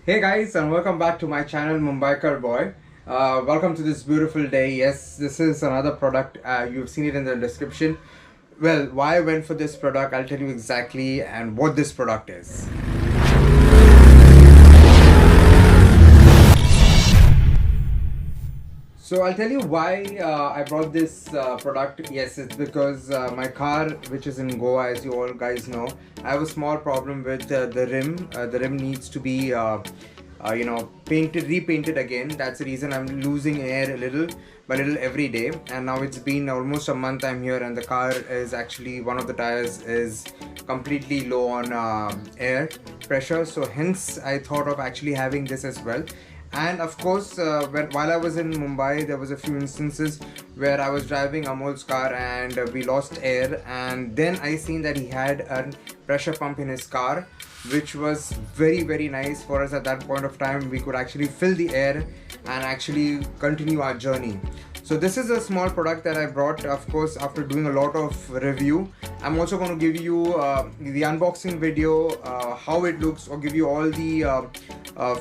Hey guys, and welcome back to my channel Mumbaikar Boy. Welcome to this beautiful day. Yes, this is another product. You've seen it in the description. Well, why I went for this product, I'll tell you exactly and what this product is. So I'll tell you why I brought this product. Yes, it's because my car, which is in Goa, as you all guys know, I have a small problem with the rim. The rim needs to be, repainted again. That's the reason I'm losing air a little by little every day. And now it's been almost a month I'm here, and the car is actually one of the tires is completely low on air pressure. So hence I thought of actually having this as well. And of course, while I was in Mumbai, there was a few instances where I was driving Amol's car and we lost air, and then I seen that he had a pressure pump in his car, which was very nice for us at that point of time. We could actually fill the air and actually continue our journey. So this is a small product that I brought, of course, after doing a lot of review. I'm also going to give you the unboxing video, how it looks, or give you all the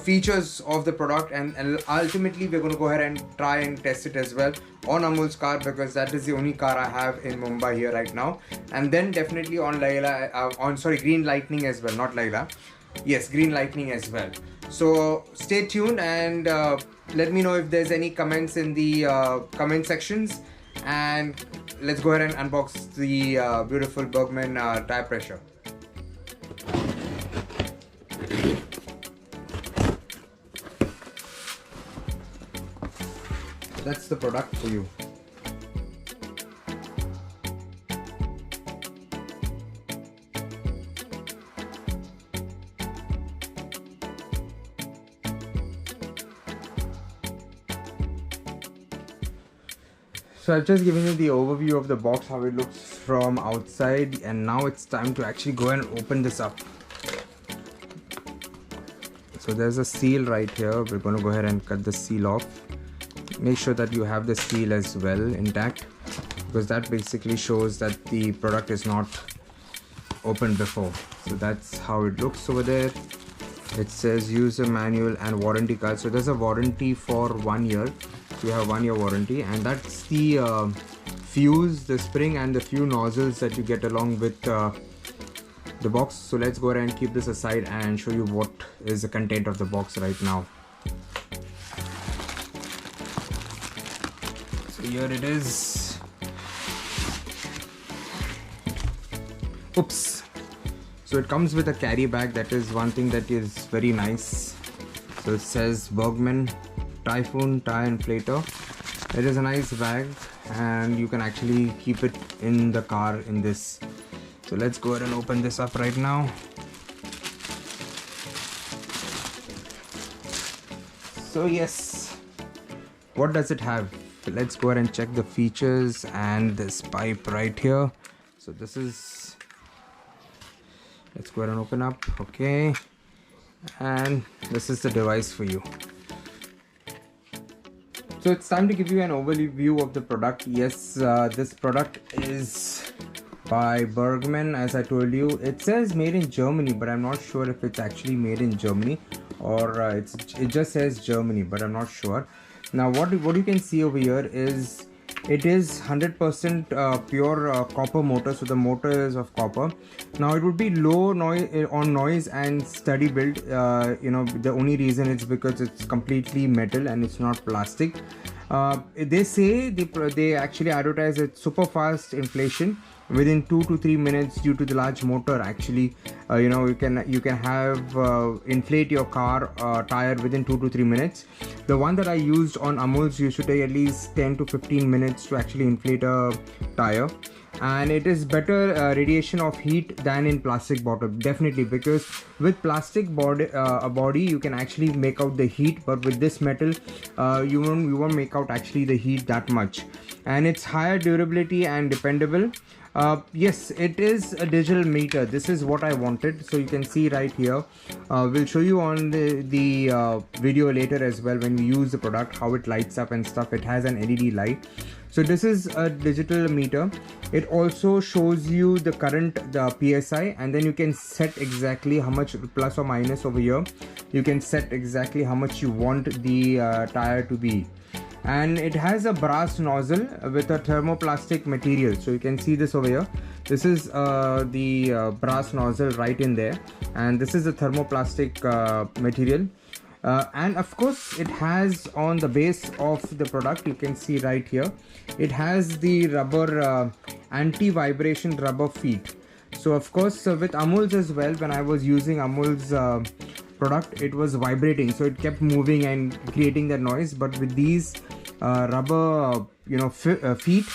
features of the product, and ultimately we're going to go ahead and try and test it as well on Amol's car, because that is the only car I have in Mumbai here right now. And then definitely on Green Lightning as well, not Layla. Yes, Green Lightning as well. So stay tuned and let me know if there's any comments in the comment sections, and let's go ahead and unbox the beautiful Bergman tire pressure. That's the product for you. So I've just given you the overview of the box, how it looks from outside, and now it's time to actually go and open this up. So there's a seal right here. We're going to go ahead and cut the seal off. Make sure that you have the seal as well intact, because that basically shows that the product is not opened before. So that's how it looks over there. It says user manual and warranty card. So there's a warranty for 1 year. So you have 1 year warranty, and that's the fuse, the spring, and the few nozzles that you get along with the box. So let's go ahead and keep this aside and show you what is the content of the box right now. So here it is. Oops. So it comes with a carry bag. That is one thing that is very nice. So it says Bergman Typhoon Tire Inflator. It is a nice bag, and you can actually keep it in the car in this. So let's go ahead and open this up right now. So yes, what does it have? Let's go ahead and check the features and this pipe right here. So this is, let's go ahead and open up. Okay, and this is the device for you. So it's time to give you an overview of the product. Yes, this product is by Bergman, as I told you. It says made in Germany, but I'm not sure if it's actually made in Germany or it just says Germany, but I'm not sure. Now what you can see over here is it is 100% pure copper motor. So the motor is of copper. Now it would be low noise and steady build. The only reason it's because it's completely metal and it's not plastic. They say they actually advertise it super fast inflation within 2 to 3 minutes due to the large motor. Actually, you can have inflate your car tire within 2 to 3 minutes. The one that I used on Amol's used to take at least 10 to 15 minutes to actually inflate a tire, and it is better radiation of heat than in plastic bottle, definitely, because with plastic body you can actually make out the heat, but with this metal you won't make out actually the heat that much, and it's higher durability and dependable. Yes, it is a digital meter. This is what I wanted. So you can see right here. We'll show you on the video later as well when we use the product how it lights up and stuff. It has an LED light. So this is a digital meter. It also shows you the current, the PSI, and then you can set exactly how much plus or minus over here. You can set exactly how much you want the tire to be. And it has a brass nozzle with a thermoplastic material. So you can see this over here. This is the brass nozzle right in there, and this is the thermoplastic material. And of course it has on the base of the product, you can see right here, it has the rubber anti-vibration rubber feet. So of course with Amul's as well, when I was using Amul's product, it was vibrating, so it kept moving and creating that noise. But with these rubber feet,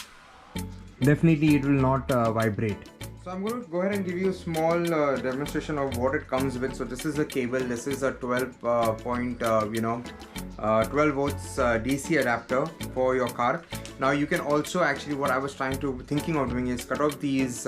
definitely it will not vibrate. So I'm going to go ahead and give you a small demonstration of what it comes with. So this is a cable. This is a 12 volts DC adapter for your car. Now you can also actually, what I was thinking of doing is cut off these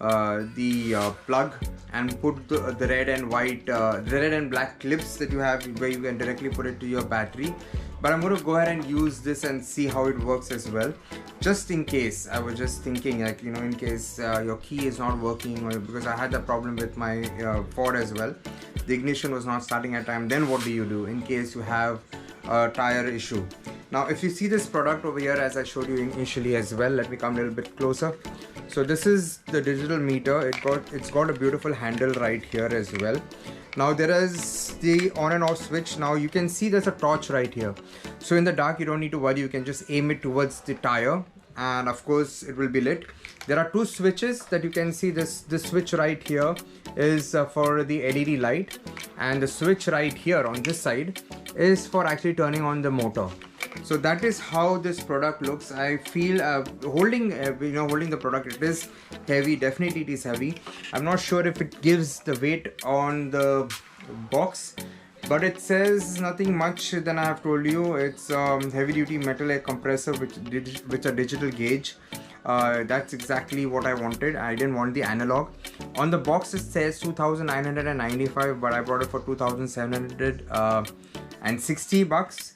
plug and put the red and white, the red and black clips that you have, where you can directly put it to your battery. But I'm going to go ahead and use this and see how it works as well, just in case. I was just thinking, like, in case your key is not working, or because I had the problem with my Ford as well, the ignition was not starting at time. Then what do you do in case you have a tire issue? Now if you see this product over here, as I showed you initially as well, let me come a little bit closer. So this is the digital meter. It's got a beautiful handle right here as well. Now there is the on and off switch. Now you can see there's a torch right here. So in the dark, you don't need to worry. You can just aim it towards the tire, and of course it will be lit. There are two switches that you can see. This switch right here is for the LED light, and the switch right here on this side is for actually turning on the motor. So that is how this product looks. I feel holding the product, it is heavy. Definitely it is heavy. I'm not sure if it gives the weight on the box, but it says nothing much than I have told you. It's heavy duty metal air compressor with a digital gauge. That's exactly what I wanted. I didn't want the analog. On the box it says 2,995, but I bought it for 2,760 bucks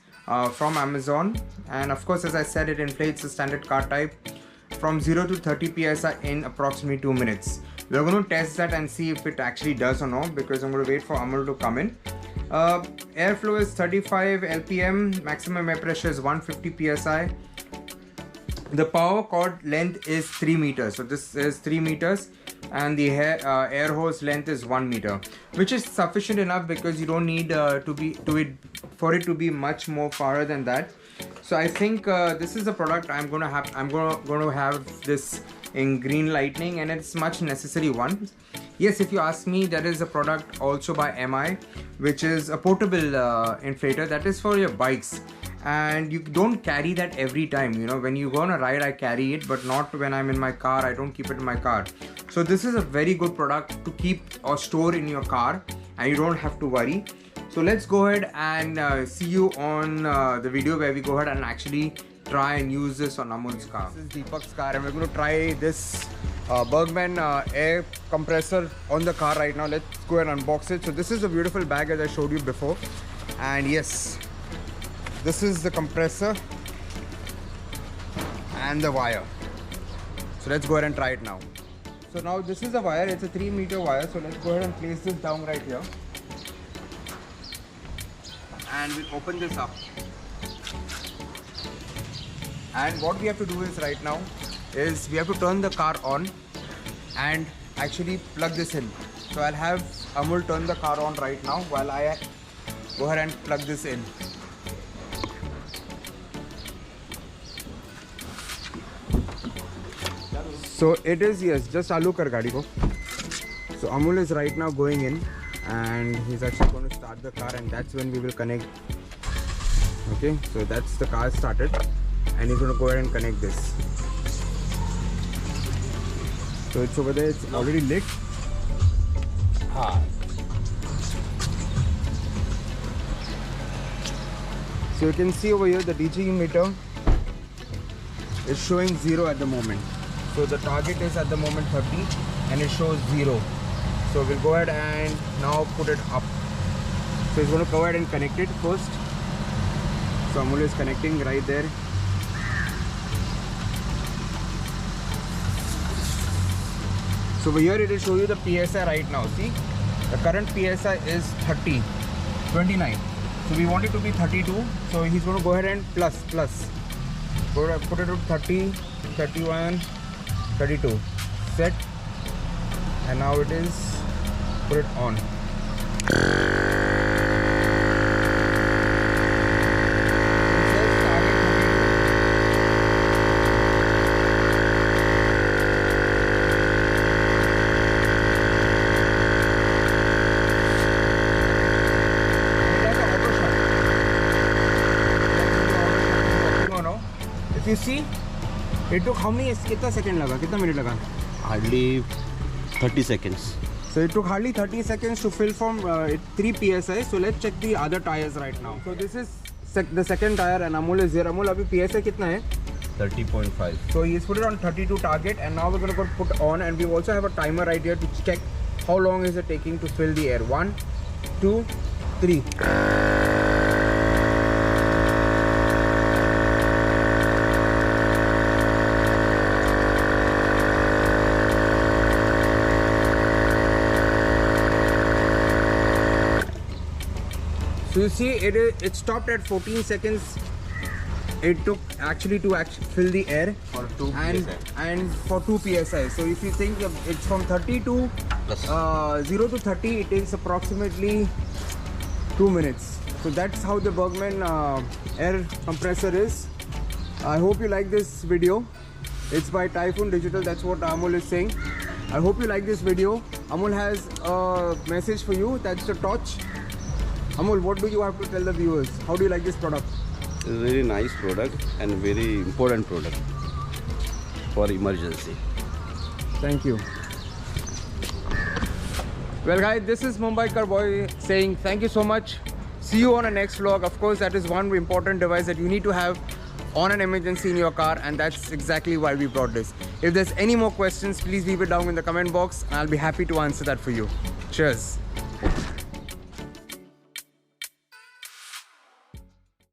from Amazon. And of course, as I said, it inflates the standard car type from 0 to 30 psi in approximately 2 minutes. We're going to test that and see if it actually does or not, because I'm going to wait for Amul to come in. Airflow is 35 lpm, maximum air pressure is 150 psi. The power cord length is 3 meters. So this is 3 meters, and the air hose length is 1 meter, which is sufficient enough, because you don't need for it to be much more farther than that. So I think this is the product I'm going to have this in green lightning, and it's much necessary one. Yes, if you ask me, there is a product also by MI, which is a portable inflator that is for your bikes, and you don't carry that every time. When you go on a ride, I carry it, but not when I'm in my car. I don't keep it in my car. So this is a very good product to keep or store in your car, and you don't have to worry. So let's go ahead and see you on the video where we go ahead and actually try and use this on Amul's car. This is Deepak's car, and we're going to try this Bergman air compressor on the car right now. Let's go ahead and unbox it. So this is a beautiful bag, as I showed you before, and yes, this is the compressor and the wire. So let's go ahead and try it now. So now this is the wire. It's a 3 meter wire. So let's go ahead and place this down right here, and we'll open this up. And what we have to do is right now is we have to turn the car on and actually plug this in. So I'll have Amul turn the car on right now while I go ahead and plug this in. So it is, yes, just alu kar gaadi ko. So Amul is right now going in, and he's actually going to start the car, and that's when we will connect. Okay, so that's the car started, and he's going to go ahead and connect this. So it's over there, it's already lit. So you can see over here the DG meter is showing 0 at the moment. So the target is at the moment 30 and it shows 0. So we'll go ahead and now put it up. So he's going to go ahead and connect it first. So Amul is connecting right there. So over here it will show you the PSI right now. See, the current PSI is 29. So we want it to be 32. So he's going to go ahead and plus. Put it to 30, 31, 32. Set. And now it is, put it on. If you see, it took how many, kitna second laga, kitna minute laga? Hardly 30 seconds. So it took hardly 30 seconds to fill from 3 PSI. So let's check the other tires right now. So this is the second tire and Amol is here. Amol, abhi PSI kitna hai? 30.5. So he's put it on 32 target and now we're going to put on, and we also have a timer right here to check how long is it taking to fill the air. 1, 2, 3. So you see, it stopped at 14 seconds. It took actually to fill the air For 2 and for 2 psi. So if you think it's from 30 to 0 to 30, it takes approximately 2 minutes. So that's how the Bergman air compressor is. I hope you like this video. It's by Typhoon Digital. That's what Amol is saying. I hope you like this video. Amol has a message for you. That's the torch. Amol, what do you have to tell the viewers? How do you like this product? It's a very nice product and very important product for emergency. Thank you. Well guys, this is Mumbai Car Boy saying thank you so much. See you on a next vlog. Of course, that is one important device that you need to have on an emergency in your car, and that's exactly why we brought this. If there's any more questions, please leave it down in the comment box and I'll be happy to answer that for you. Cheers.